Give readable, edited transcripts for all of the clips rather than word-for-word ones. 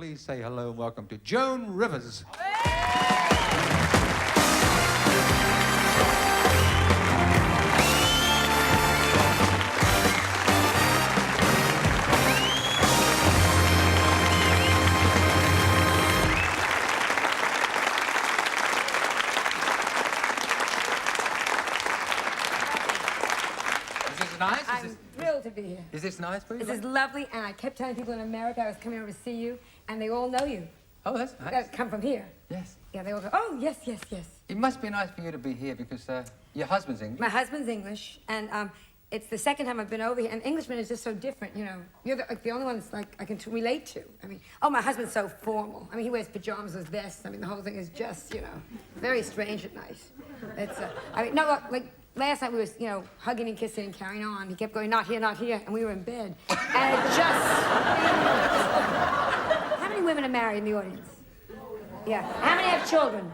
Please say hello and welcome to Joan Rivers. Nice? I'm thrilled to be here. Is this nice for you? This is lovely, and I kept telling people in America I was coming over to see you, and they all know you. Oh, that's nice. That come from here. Yes. Yeah, they all go, oh, yes, yes, yes. It must be nice for you to be here because your husband's English. My husband's English, and it's the second time I've been over here, and Englishmen is just so different, you know. You're the only one that's like I can relate to. I mean, oh, my husband's so formal. I mean, he wears pajamas with vests. I mean, the whole thing is just, you know, very strange at night. It's, I mean, no, look, like, last night we was, you know, hugging and kissing and carrying on. He kept going, not here, and we were in bed. And it just... How many women are married in the audience? Yeah. How many have children?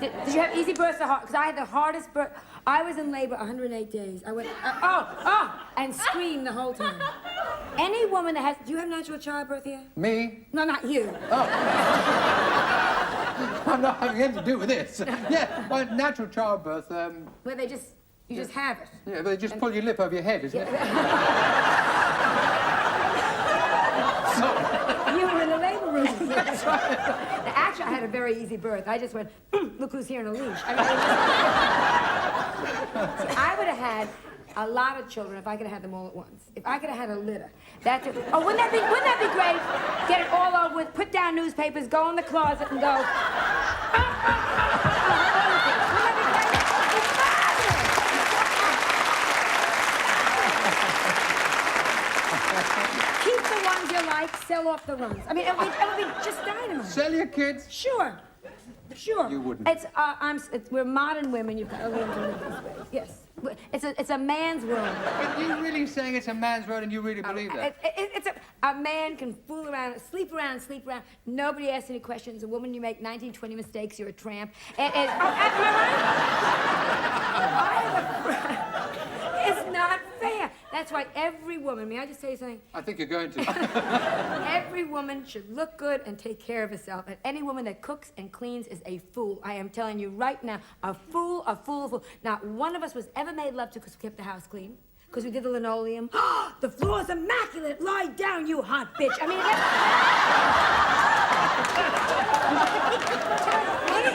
Did you have easy births or hard? Because I had the hardest birth. I was in labor 108 days. I went, and screamed the whole time. Any woman that has... Do you have natural childbirth here? Me? No, not you. Oh. I'm not having anything to do with this. Yeah, well, natural childbirth, Where they just... You just have it. Yeah, but they just pull your lip over your head, isn't it? You were in the labor room. That's right. Actually, I had a very easy birth. I just went, look who's here in a leash. I mean, so I would have had a lot of children if I could have had them all at once. If I could have had a litter. Oh, wouldn't that be great? Get it all over with, put down newspapers, go in the closet and go. Keep the ones you like, sell off the runs. I mean, it would be just dynamite. Sell your kids? Sure. Sure. You wouldn't. We're modern women. You've got to learn to live this way. Yes. It's a man's world. But you're really saying it's a man's world and you really believe that? A man can fool around, sleep around. Nobody asks any questions. A woman, you make 19, 20 mistakes, you're a tramp. Am I right? It's not fair. That's why every woman, may I just say something? I think you're going to. Every woman should look good and take care of herself. And any woman that cooks and cleans is a fool. I am telling you right now, a fool. Not one of us was ever made love to because we kept the house clean. Because we did the linoleum. The floor's immaculate. Lie down, you hot bitch. I mean,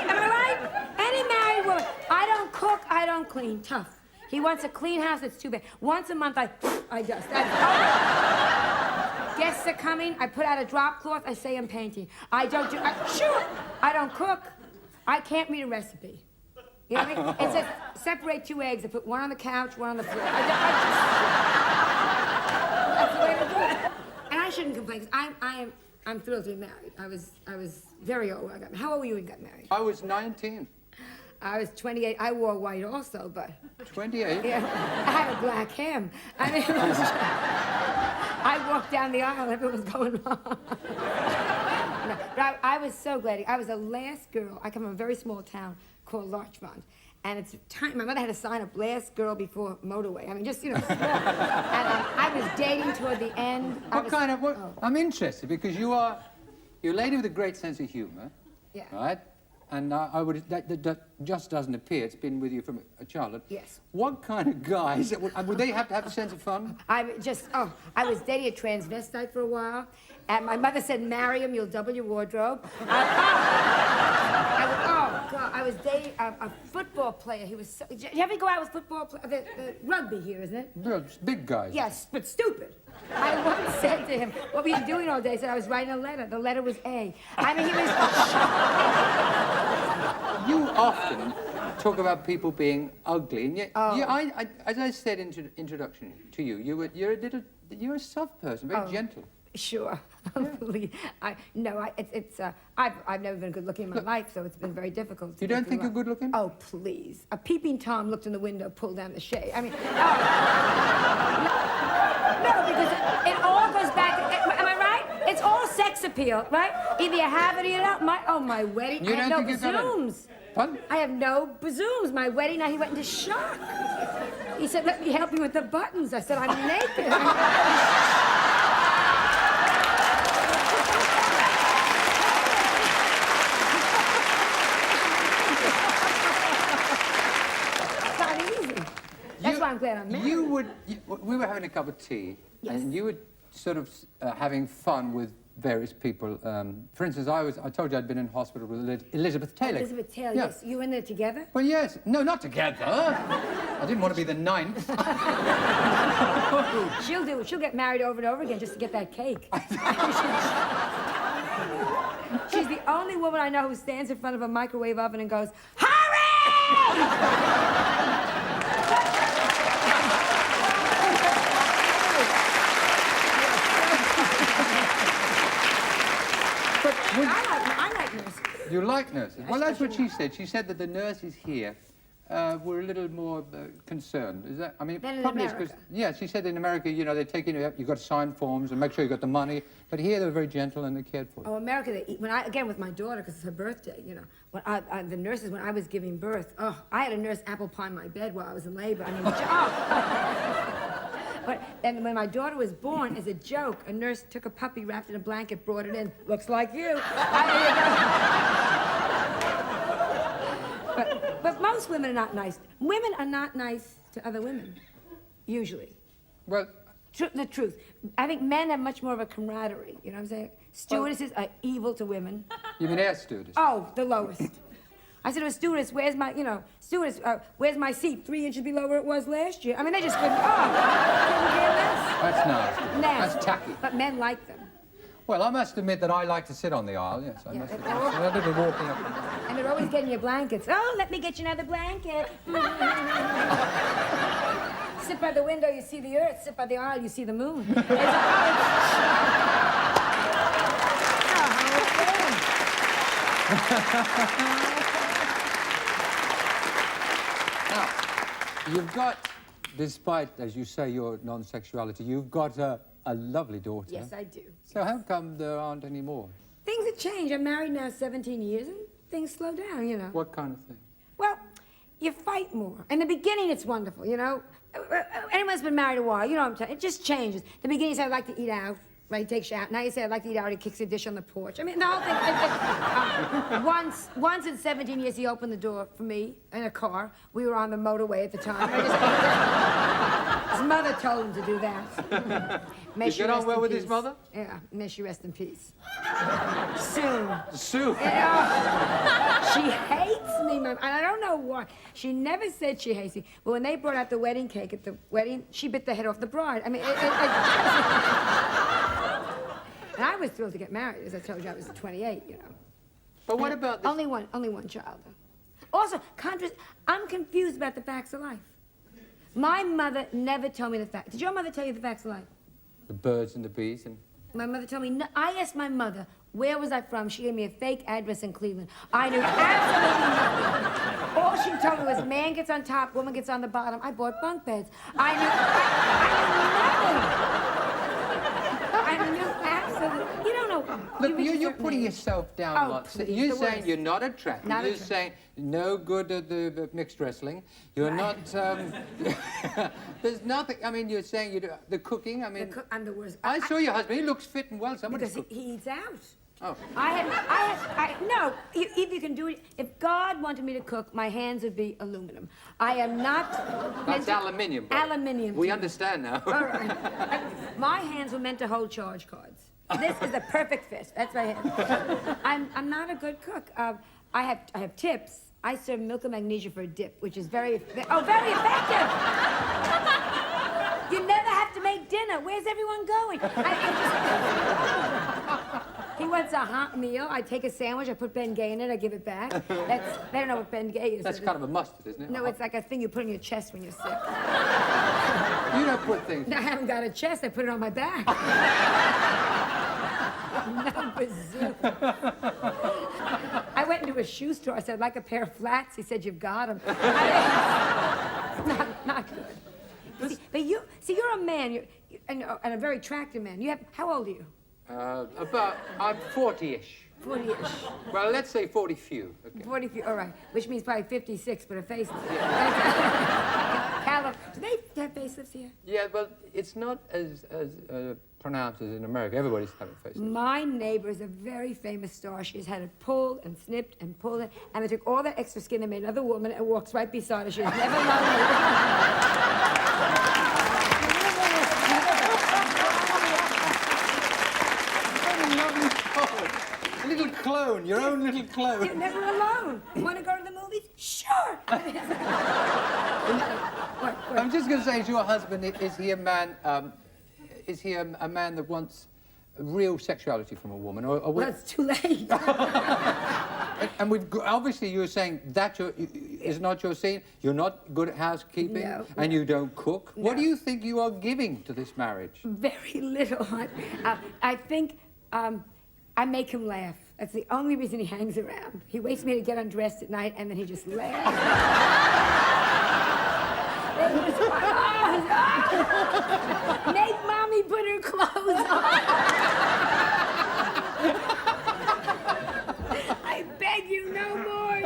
am I right? Any married woman. I don't cook, I don't clean. Tough. He wants a clean house, it's too bad. Once a month, I dust. Guests are coming, I put out a drop cloth, I say I'm painting. I don't cook. I can't read a recipe. You know what I mean? It says, separate 2 eggs. I put one on the couch, one on the floor. That's the way to do it. And I shouldn't complain, because I'm thrilled to be married. I was very old when I got married. How old were you when you got married? I was 19. I was 28. I wore white also, but... 28? Yeah. I had a black hem. I mean, I walked down the aisle, everyone was going wrong. No, but I was so glad. I was the last girl. I come from a very small town called Larchmont. And it's time, my mother had to sign up last girl before motorway. I mean, just, you know, small. And I was dating toward the end. I'm interested because you're a lady with a great sense of humor. Yeah. Right? And that just doesn't appear. It's been with you from a childhood. Yes. What kind of guys, would they have to have a sense of fun? I was dating a transvestite for a while, and my mother said, marry him, you'll double your wardrobe. I was dating a football player. He was so... Did you ever go out with football players? The rugby here, isn't it? Yeah, big guys. Yes, but stupid. I once said to him, what were you doing all day? He said, I was writing a letter. The letter was A. I mean, he was... You often talk about people being ugly, and yet, as I said in introduction to you, you're a soft person, very gentle. Sure. Yeah. I've never been good looking in my life, so it's been very difficult. You don't think you're good looking? Oh, please. A peeping Tom looked in the window, pulled down the shade. I mean, no, because it all goes back. Am I right? It's all sex appeal, right? Either you have it or you don't. My wedding, I have no bazooms. Pardon? I have no bazooms. My wedding night, he went into shock. He said, let me help you with the buttons. I said, I'm naked. glad I'm married. We were having a cup of tea, Yes. and you were sort of having fun with various people. For instance, I told you I'd been in hospital with Elizabeth Taylor. Elizabeth Taylor, Yeah. yes. You were in there together? Well, yes. No, not together. I didn't want to be the ninth. She'll do it. She'll get married over and over again just to get that cake. She's the only woman I know who stands in front of a microwave oven and goes, "Hurry!" I like nurses. You like nurses? Well, that's what she said. She said that the nurses here were a little more concerned. Is that? I mean, Than in probably it's America. because yeah, she said in America, you know, they take you. You've got to sign forms and make sure you got the money. But here they were very gentle and they cared for you. Oh, America, again, with my daughter, because it's her birthday, you know, when the nurses, when I was giving birth, I had a nurse apple pie my bed while I was in labor. I mean, But then when my daughter was born, as a joke, a nurse took a puppy, wrapped it in a blanket, brought it in. Looks like you. But most women are not nice. Women are not nice to other women, usually. Well, The truth. I think men have much more of a camaraderie, you know what I'm saying? Stewardesses are evil to women. you mean air stewardess? Oh, the lowest. I said to a stewardess, where's my seat? 3 inches below where it was last year. I mean, they just couldn't care less. That's nasty. Nasty. That's tacky. But men like them. Well, I must admit that I like to sit on the aisle, yes. I must admit. A little walking up and down. And they're always getting your blankets. Oh, let me get you another blanket. Sit by the window, you see the earth. Sit by the aisle, you see the moon. Now, you've got, despite, as you say, your non-sexuality, you've got a lovely daughter. Yes, I do. So how come there aren't any more? Things have changed. I'm married now 17 years, and things slow down, you know. What kind of thing? Well, you fight more. In the beginning, it's wonderful, you know. Anyone who's been married a while, you know what I'm saying. It just changes. The beginning, you say, I'd like to eat out. Right, he takes you out. Now you say, I'd like to eat out. He kicks a dish on the porch. I mean, the whole thing. Once in 17 years, he opened the door for me in a car. We were on the motorway at the time. His mother told him to do that. You get on well with his mother? Yeah, may she rest in peace. Soon. Sue. She hates me, and I don't know why. She never said she hates me, but when they brought out the wedding cake at the wedding, she bit the head off the bride. I mean, and I was thrilled to get married. As I told you, I was 28, you know. But what about this? Only one child, though. Also, I'm confused about the facts of life. My mother never told me the facts. Did your mother tell you the facts of life? The birds and the bees and... My mother told me, no, I asked my mother, where was I from? She gave me a fake address in Cleveland. I knew absolutely nothing. All she told me was, man gets on top, woman gets on the bottom. I bought bunk beds. I knew absolutely. You don't know. Look, you're putting yourself down a lot. Please, You're the saying worst. you're not attractive. Not You're attractive. saying no good at the mixed wrestling. You're not... there's nothing... I mean, you're saying you do... The cooking, I mean... I'm the worst. I saw your husband. He looks fit and well. Somebody's Because cooking. he eats out. Oh. No, if you can do it, if God wanted me to cook, my hands would be aluminum. I am not... That's aluminium. Brother. Aluminium. We understand now. All right. My hands were meant to hold charge cards. This is a perfect fit. That's my hand. I'm not a good cook. I have tips. I serve milk and magnesia for a dip, which is very effective. You never have to make dinner. Where's everyone going? He wants a hot meal. I take a sandwich. I put Ben Gay in it. I give it back. They don't know what Ben Gay is. That's kind of a mustard, isn't it? No, it's like a thing you put on your chest when you're sick. You don't put things... No, I haven't got a chest. I put it on my back. No, bazoo. I went into a shoe store. I said, I'd like a pair of flats. He said, you've got them. Not good. But you're a man, and a very attractive man. How old are you? I'm 40-ish. 40-ish. Well, let's say 40 few. Okay. 40 few, all right. Which means probably 56, but a facelift. Do they have facelifts here? Yeah, well, it's not as pronounced as in America. Everybody's having face. My neighbor is a very famous star. She's had it pulled and snipped and pulled it, and they took all that extra skin and made another woman and walks right beside her. She's never lonely. A little clone, your own little clone. You're never alone. Want to go to the movies? Sure. I'm just going to say, is your husband, is he a man, is he a man that wants real sexuality from a woman? Or Well, it's too late. and obviously you were saying that is not your scene. You're not good at housekeeping, and you don't cook. No. What do you think you are giving to this marriage? Very little. I think I make him laugh. That's the only reason he hangs around. He waits me to get undressed at night, and then he just laughs. Make mommy put her clothes on. I beg you, no more.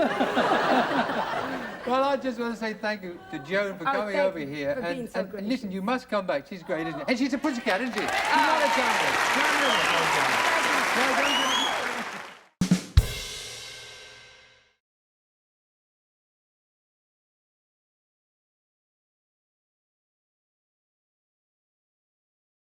Well, I just want to say thank you to Joan for coming over here. For being so and gracious. listen, you must come back. She's great, isn't she? And she's a pussycat, isn't she? She's not a champion.